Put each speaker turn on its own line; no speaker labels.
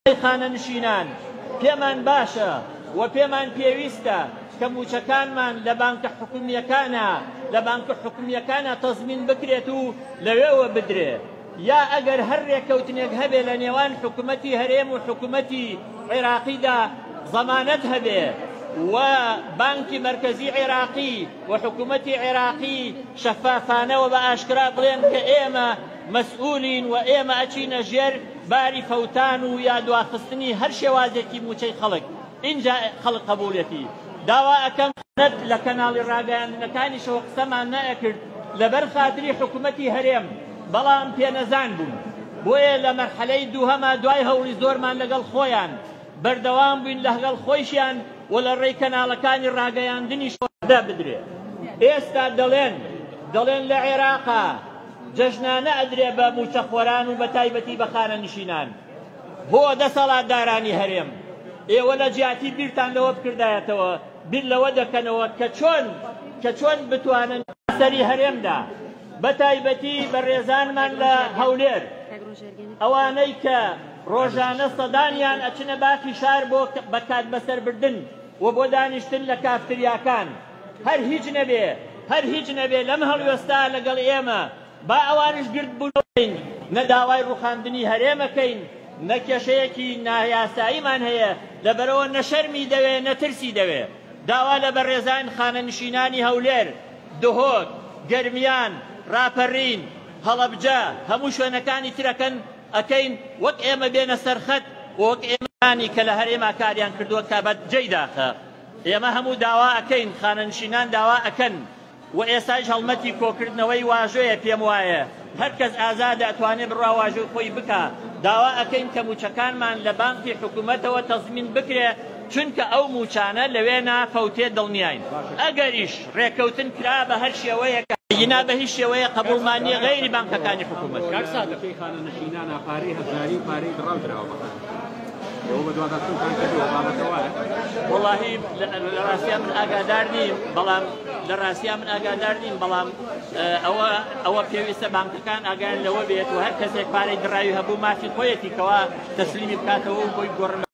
خانە نشینان پێمان باشە و پێمان پێویستە کە موچەکانمان لە بانکە حکومیەکانە تەزمین بکرێت و لەوێوە بدرێت. یا ئەگەر هەر ڕێکەوتنێک هەبێ لە نێوان حکوومەتی هەرێم و حکوومەتی عێراقیدا زەمانەت هەبێ و بانکی مرکزی عێراقی و حکوومەتی عێراقی شەفافانەوە بە ئاشکرا بڵێن کە ئێمە مەسئولین و ئێمە ئەچینە ژێر باری فەوتان و یا دواخستنی هەر شێوازێکی موچەی خەڵک، اینجا خەڵک قبولەتی. داوا ئەەکەم نەت لە کەناڵی ڕاگەیاندنەکانیشەوە قسەمان نەئەکرد لەبەر خاتری حکوومەتی هەرێم، بەڵام پێنەزان بوون. بۆیە لە مەرحەلەی دووهەما دوای هەوڵی زۆرمان لەگەڵ خۆیان بەردەوام بووین لەگەڵ خۆیشیان و لە ڕێی کەناڵەکانی ڕاگەیاندنیشدا بدرێت. ئێستا دەڵێن لە عێراقا جەژنانە ئەدرێ بە موچەخۆران و بە تایبەتی بە خانە نشینان. بۆ دەسەڵاتدارانی هەرێم ئێوە لە جیاتی بیرتان لەوە بکردایەتەوە، بیر لەوە دەکەنەوە کە چۆن بتوانن سەری هەرێمدا بە تایبەتی بە ڕێزانمان لە هەولێر ئەوانەی کە ڕۆژانە سەدانیان ئەچنە باخی شار بۆ بە کات بەسەربردن و بۆ دانیشتن لە کافتریاکان، هەر هیچ نەبێ لەم هەڵوێستا لەگەڵ ئێمە با ئەوانش گرت بوون نە داوای ڕوخاندنی هەرێمەکەین نە کێشەیەکی نایاساییمان هەیە، لەبەرەوە نە شەرمی دەوێ نە ترسی دەوێ. داوا لە بەڕێزان خانە نشینانی هەولێر، دهۆک، گەرمیان، ڕاپەڕین، هەڵەبجە هەموو شوێنەکانی ترەکەن ئەکەین وەک ئێمە بێنە سەرخەت وەک ئێمەانی کە لە هەرێما کاریان کردووە کابەت جێی داخە. ئێمە هەموو داوا ئەکەین، خانە نشینان داوا ئەکەن و ئێستاش هەڵمەتی کۆکردنەوەی واژۆیە پێم وایە هەر کەس ئازادە ئەتوانێت بڕوا واژۆی خۆی بکە. داوا ئەکەین کە موچەکانمان لە بانکی حکوومەتەوە تەزمین بکرێ، چونکە ئەو موچانە لەوێنا فەوتێ دڵنیاین. ئەگەریش ڕێکەوتن کرا بە هەر شێوەیەکە ینا بە هیچ شێوەیە قبوڵمانی غەیری بانکەکانی حکوومەت.
کاکسادەکەی خانە نشینانە پارەی هەزاری پارەی دراوە ئەوە بە دوواداستان کردووە بابەتەوە.
وەڵاهی لە ڕاستیان من ئاگادار نیم، بەڵام ئەوە پێویستە بانکەکان ئاگایان لەوە بێت و هەر کەسێک پارەی دراوی هەبوو مافی خۆیەتی کەوا تەسلیمی بکاتەوە و بۆی گۆڕم